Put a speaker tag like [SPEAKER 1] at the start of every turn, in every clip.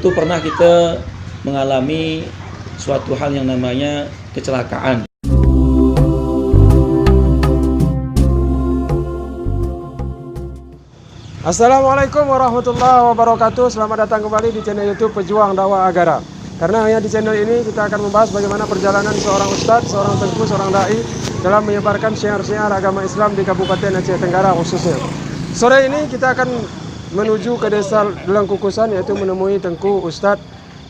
[SPEAKER 1] itu pernah kita mengalami suatu hal yang namanya kecelakaan.
[SPEAKER 2] Assalamualaikum warahmatullahi wabarakatuh. Selamat datang kembali di channel YouTube Pejuang Dakwah Agara. Karena hanya di channel ini kita akan membahas bagaimana perjalanan seorang ustadz, seorang tengku, seorang dai dalam menyebarkan syiar-syiar agama Islam di Kabupaten Aceh Tenggara khususnya. Sore ini kita akan menuju ke desa Delang Kukusan, yaitu menemui Tengku Ustadz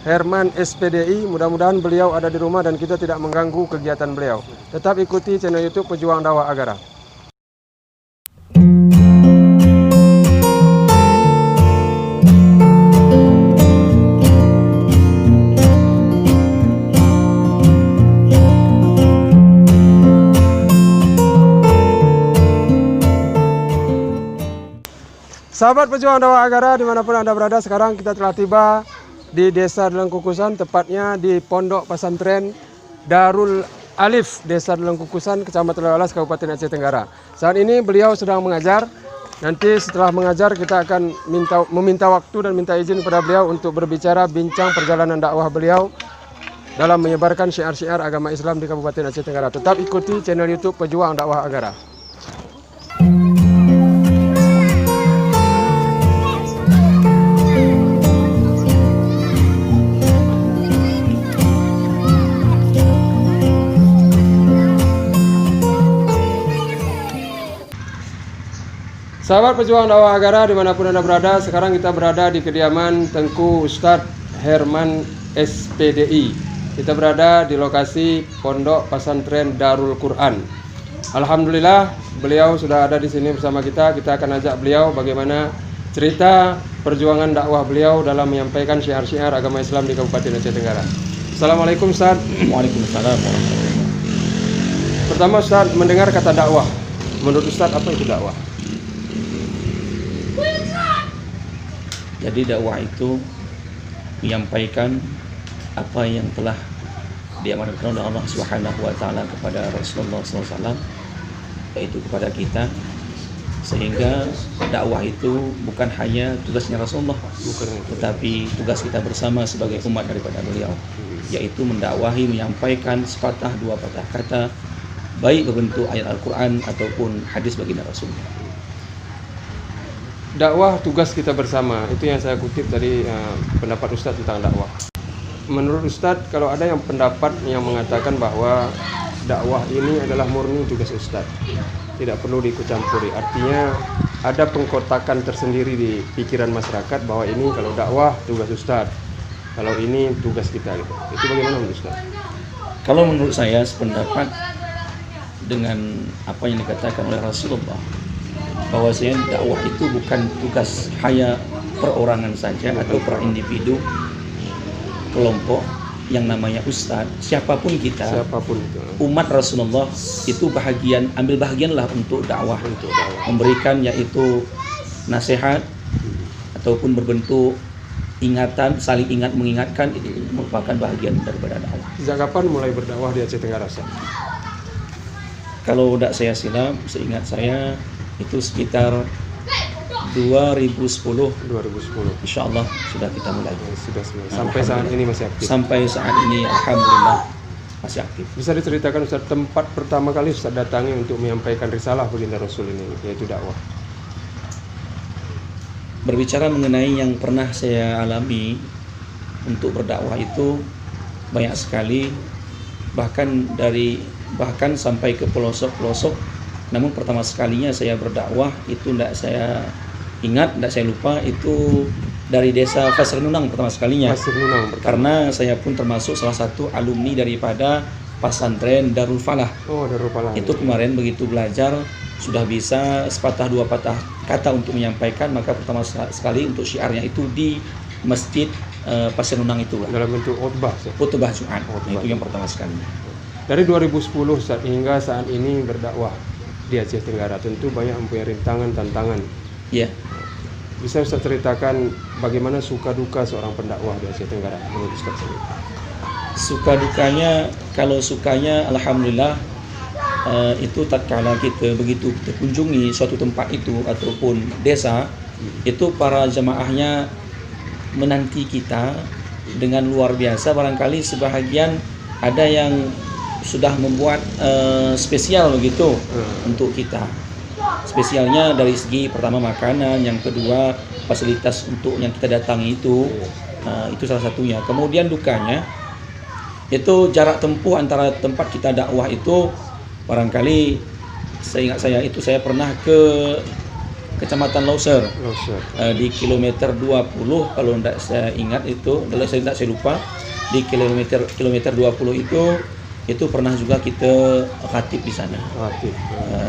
[SPEAKER 2] Herman SPDI. Mudah-mudahan beliau ada di rumah dan kita tidak mengganggu kegiatan beliau. Tetap ikuti channel YouTube Pejuang Dakwah Agara. Sahabat Pejuang Dakwah Agara dimanapun Anda berada, sekarang kita telah tiba di desa Delang Kukusan, tepatnya di Pondok Pesantren Darul Alif, desa Delang Kukusan, Kecamatan Lalas, Kabupaten Aceh Tenggara. Saat ini beliau sedang mengajar. Nanti setelah mengajar kita akan meminta waktu dan minta izin kepada beliau untuk berbicara bincang perjalanan dakwah beliau dalam menyebarkan syiar-syiar agama Islam di Kabupaten Aceh Tenggara. Tetap ikuti channel YouTube Pejuang Dakwah Agara. Sahabat Pejuang Dakwah Agara dimanapun Anda berada, sekarang kita berada di kediaman Tengku Ustadz Herman SPDI. Kita berada di lokasi Pondok Pesantren Darul Quran. Alhamdulillah beliau sudah ada di sini bersama kita. Kita akan ajak beliau bagaimana cerita perjuangan dakwah beliau dalam menyampaikan syiar-syiar agama Islam di Kabupaten Aceh Tenggara. Assalamualaikum Ustadz.
[SPEAKER 1] Waalaikumsalam.
[SPEAKER 2] Pertama Ustadz, mendengar kata dakwah, menurut Ustadz apa itu dakwah?
[SPEAKER 1] Jadi dakwah itu menyampaikan apa yang telah diamanatkan oleh Allah Subhanahu wa taala kepada Rasulullah SAW, yaitu kepada kita, sehingga dakwah itu bukan hanya tugasnya Rasulullah, tetapi tugas kita bersama sebagai umat daripada beliau, yaitu mendakwahi, menyampaikan sepatah dua patah kata, baik berbentuk ayat Al-Quran ataupun hadis baginda Rasulullah.
[SPEAKER 2] Dakwah tugas kita bersama, itu yang saya kutip dari pendapat Ustadz tentang dakwah. Menurut Ustadz, kalau ada yang pendapat yang mengatakan bahwa dakwah ini adalah murni tugas Ustadz, tidak perlu diikut campuri, artinya ada pengkotakan tersendiri di pikiran masyarakat bahwa ini kalau dakwah tugas Ustadz, kalau ini tugas kita gitu. Itu bagaimana menurut Ustadz?
[SPEAKER 1] Kalau menurut saya sependapat dengan apa yang dikatakan oleh Rasulullah, bahwasanya dakwah itu bukan tugas hanya perorangan saja atau per individu, kelompok yang namanya ustadz, siapapun kita, umat Rasulullah itu ambil bahagianlah untuk dakwah, memberikan yaitu nasihat ataupun berbentuk ingatan, saling ingat mengingatkan, itu merupakan bahagian daripada dakwah.
[SPEAKER 2] Sejak kapan mulai berdakwah di Aceh Tenggara?
[SPEAKER 1] Kalau tidak saya silap, seingat saya itu sekitar 2010. Insya Allah sudah kita mulai.
[SPEAKER 2] Sampai saat ini masih aktif.
[SPEAKER 1] Sampai saat ini alhamdulillah masih aktif.
[SPEAKER 2] Bisa diceritakan Ustaz, tempat pertama kali Ustaz datangi untuk menyampaikan risalah baginda Rasul ini, yaitu dakwah?
[SPEAKER 1] Berbicara mengenai yang pernah saya alami untuk berdakwah itu banyak sekali, bahkan sampai ke pelosok-pelosok. Namun pertama sekalinya saya berdakwah itu tidak saya ingat, tidak saya lupa, itu dari desa Pasir Nunang pertama sekalinya. Karena saya pun termasuk salah satu alumni daripada pesantren Darul Falah.
[SPEAKER 2] Darul Falah.
[SPEAKER 1] Itu kemarin begitu belajar sudah bisa sepatah dua patah kata untuk menyampaikan, maka pertama sekali untuk syiarnya itu di masjid Pasir Nunang itu.
[SPEAKER 2] Dalam bentuk khutbah
[SPEAKER 1] Jumat. Itu yang pertama sekali.
[SPEAKER 2] Dari 2010 hingga saat ini berdakwah di Aceh Tenggara, tentu banyak mempunyai rintangan, tantangan.
[SPEAKER 1] Iya.
[SPEAKER 2] Bisa Ustaz ceritakan bagaimana suka duka seorang pendakwah di Aceh Tenggara menurut Ustaz sendiri?
[SPEAKER 1] Suka dukanya, kalau sukanya alhamdulillah itu tatkala kita begitu kita kunjungi suatu tempat itu ataupun desa, itu para jemaahnya menanti kita dengan luar biasa. Barangkali sebahagian ada yang sudah membuat spesial begitu untuk kita. Spesialnya dari segi pertama makanan, yang kedua fasilitas untuk yang kita datangi itu salah satunya. Kemudian dukanya itu jarak tempuh antara tempat kita dakwah itu, barangkali seingat saya itu saya pernah ke Kecamatan Loser. Di kilometer 20 kalau tidak saya ingat itu, kalau saya lupa, di kilometer 20 itu pernah juga kita khatib di sana.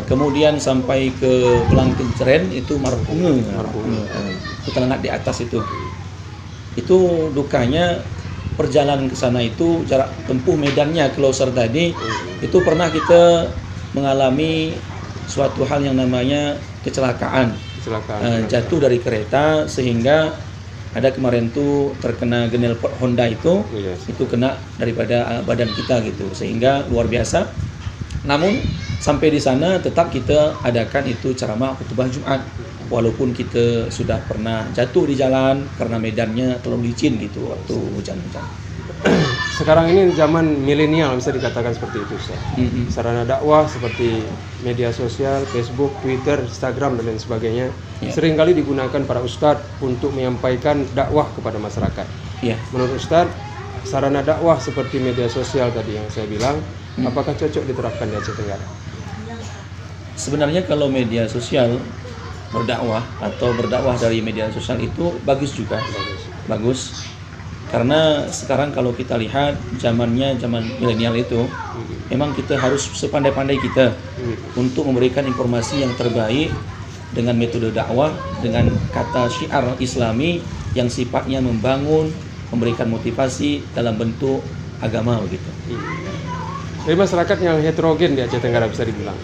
[SPEAKER 1] Kemudian sampai ke Belang Kejeren itu Marpunge. Itu terletak di atas itu. Itu dukanya perjalanan ke sana itu jarak tempuh medannya ke Loser tadi itu pernah kita mengalami suatu hal yang namanya kecelakaan. Jatuh dari kereta sehingga ada kemarin tuh terkena knalpot Honda itu kena daripada badan kita gitu, sehingga luar biasa. Namun sampai di sana tetap kita adakan itu ceramah khutbah Jumat walaupun kita sudah pernah jatuh di jalan karena medannya terlalu licin gitu waktu hujan-hujan.
[SPEAKER 2] Sekarang ini zaman milenial bisa dikatakan seperti itu, Ustaz. Sarana dakwah seperti media sosial, Facebook, Twitter, Instagram dan lain sebagainya seringkali digunakan para ustadz untuk menyampaikan dakwah kepada masyarakat. Menurut Ustadz, sarana dakwah seperti media sosial tadi yang saya bilang, apakah cocok diterapkan di Aceh Tenggara?
[SPEAKER 1] Sebenarnya kalau media sosial berdakwah atau berdakwah dari media sosial itu bagus juga. Bagus. Karena sekarang kalau kita lihat zaman milenial itu, memang kita harus sepandai-pandai kita untuk memberikan informasi yang terbaik dengan metode dakwah, dengan kata syiar Islami yang sifatnya membangun, memberikan motivasi dalam bentuk agama begitu.
[SPEAKER 2] Dari masyarakat yang heterogen di Aceh Tenggara bisa dibilang.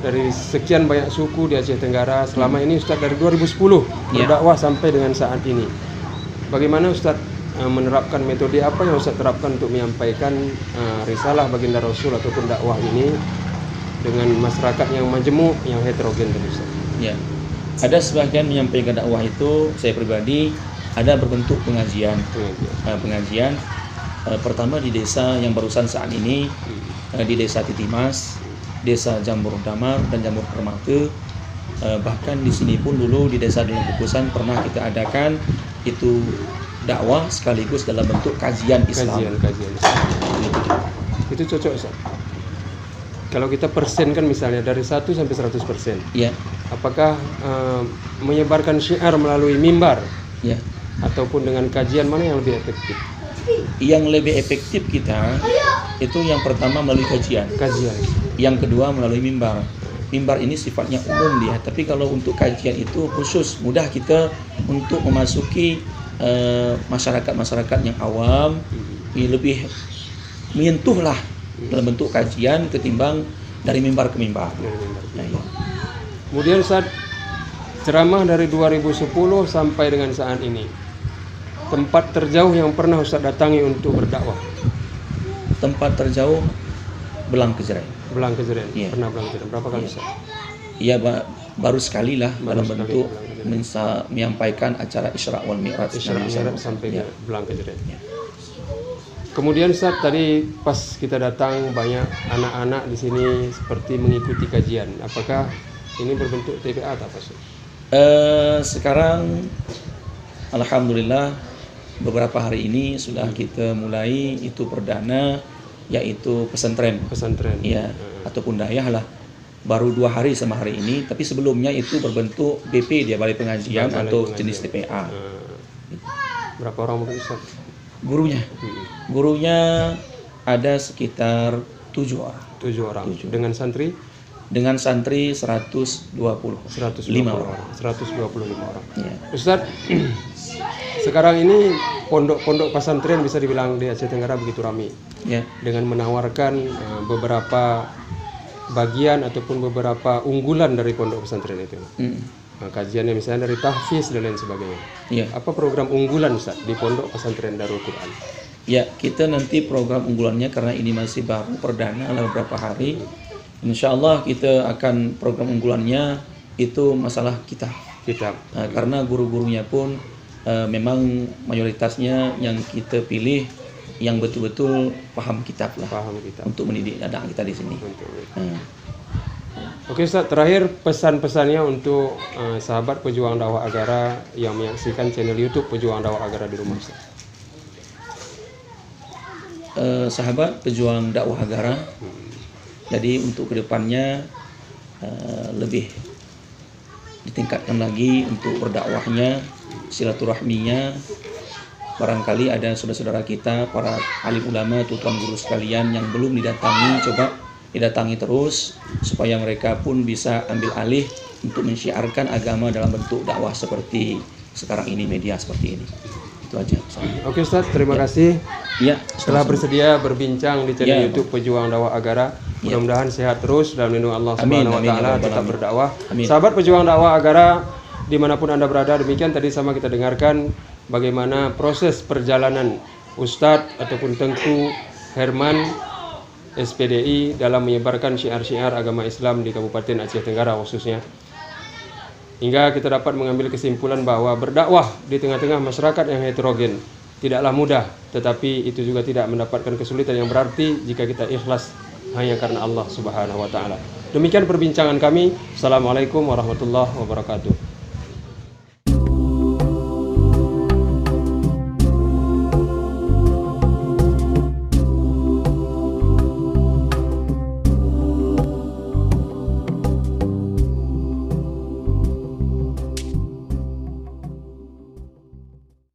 [SPEAKER 2] Dari sekian banyak suku di Aceh Tenggara selama ini Ustadz dari 2010 berdakwah sampai dengan saat ini. Bagaimana Ustadz menerapkan metode apa yang Ustaz terapkan untuk menyampaikan risalah baginda Rasul ataupun dakwah ini dengan masyarakat yang majemuk, yang heterogen tadi Ustaz?
[SPEAKER 1] Ada sebagian menyampaikan dakwah itu saya pribadi ada berbentuk pengajian. Pertama di desa yang barusan saat ini, di desa Titimas, desa Jamur Damar dan Jamur Permata. Bahkan di sini pun dulu di desa Dalam Kukusan pernah kita adakan itu dakwah sekaligus dalam bentuk kajian Islam.
[SPEAKER 2] Itu cocok Ustaz. Kalau kita persenkan misalnya dari 1 sampai 100%. Apakah menyebarkan syiar melalui mimbar? Ataupun dengan kajian mana yang lebih efektif?
[SPEAKER 1] Yang lebih efektif kita itu yang pertama melalui kajian. Yang kedua melalui mimbar. Mimbar ini sifatnya umum dia, tapi kalau untuk kajian itu khusus, mudah kita untuk memasuki masyarakat yang awam, lebih menyentuhlah dalam bentuk kajian ketimbang dari mimbar ke mimbar.
[SPEAKER 2] Kemudian saat ceramah dari 2010 sampai dengan saat ini, tempat terjauh yang pernah Ustaz datangi untuk berdakwah?
[SPEAKER 1] Tempat terjauh Belang Kejeren.
[SPEAKER 2] Pernah Belang Kejeren. Berapa kali Ustaz?
[SPEAKER 1] Baru sekali lah dalam bentuk menyampaikan acara Isra wal Mi'raj
[SPEAKER 2] sampai ke Belang Kejeren. Kemudian Ustaz, tadi pas kita datang banyak anak-anak di sini seperti mengikuti kajian. Apakah ini berbentuk TPA atau apa Ustaz?
[SPEAKER 1] Sekarang alhamdulillah beberapa hari ini sudah kita mulai itu perdana, yaitu pesantren. Ataupun dayah lah. Baru 2 hari sama hari ini, tapi sebelumnya itu berbentuk BP dia, balai pengajian atau jenis TPA.
[SPEAKER 2] Berapa orang mungkin Ustaz?
[SPEAKER 1] Gurunya ada sekitar 7 orang.
[SPEAKER 2] 7 orang. Dengan santri?
[SPEAKER 1] Dengan santri 125 orang.
[SPEAKER 2] Ustaz, sekarang ini pondok-pondok pesantren bisa dibilang di Aceh Tenggara begitu ramai. Dengan menawarkan beberapa bagian ataupun beberapa unggulan dari pondok pesantren itu. Kajiannya misalnya dari tahfiz dan lain sebagainya. Apa program unggulan Ustaz di pondok pesantren Darul Quran?
[SPEAKER 1] Kita nanti program unggulannya karena ini masih baru perdana beberapa hari. Insya Allah kita akan program unggulannya itu masalah kitab. Karena guru-gurunya pun memang mayoritasnya yang kita pilih yang betul-betul paham kitab lah,
[SPEAKER 2] Paham kita.
[SPEAKER 1] untuk mendidik anak kita di sini.
[SPEAKER 2] Oke Ustaz, terakhir pesan-pesannya untuk sahabat pejuang dakwah Agara yang menyaksikan channel YouTube Pejuang Dakwah Agara di rumah Ustaz.
[SPEAKER 1] Sahabat pejuang dakwah Agara, jadi untuk kedepannya lebih ditingkatkan lagi untuk berdakwahnya, silaturahminya. Barangkali ada saudara-saudara kita, para alim ulama, tuan guru sekalian yang belum didatangi, coba didatangi terus supaya mereka pun bisa ambil alih untuk mensyiarkan agama dalam bentuk dakwah seperti sekarang ini, media seperti ini. Itu aja.
[SPEAKER 2] Oke Ustaz, terima kasih
[SPEAKER 1] Ya,
[SPEAKER 2] telah bersedia berbincang di channel
[SPEAKER 1] Ya,
[SPEAKER 2] YouTube Pejuang Dakwah Agara.
[SPEAKER 1] Ya.
[SPEAKER 2] Mudah-mudahan sehat terus dalam lindungan Allah
[SPEAKER 1] Amin,
[SPEAKER 2] Subhanahu wa
[SPEAKER 1] amin, ya
[SPEAKER 2] taala,
[SPEAKER 1] Rabbal
[SPEAKER 2] tetap
[SPEAKER 1] alamin.
[SPEAKER 2] berdakwah.
[SPEAKER 1] Amin.
[SPEAKER 2] Sahabat Pejuang Dakwah Agara dimanapun Anda berada, demikian tadi sama kita dengarkan bagaimana proses perjalanan Ustadz ataupun Tengku Herman SPDI dalam menyebarkan syiar-syiar agama Islam di Kabupaten Aceh Tenggara khususnya. Hingga kita dapat mengambil kesimpulan bahwa berdakwah di tengah-tengah masyarakat yang heterogen tidaklah mudah, tetapi itu juga tidak mendapatkan kesulitan yang berarti jika kita ikhlas hanya karena Allah Subhanahu wa taala. Demikian perbincangan kami. Assalamualaikum warahmatullahi wabarakatuh.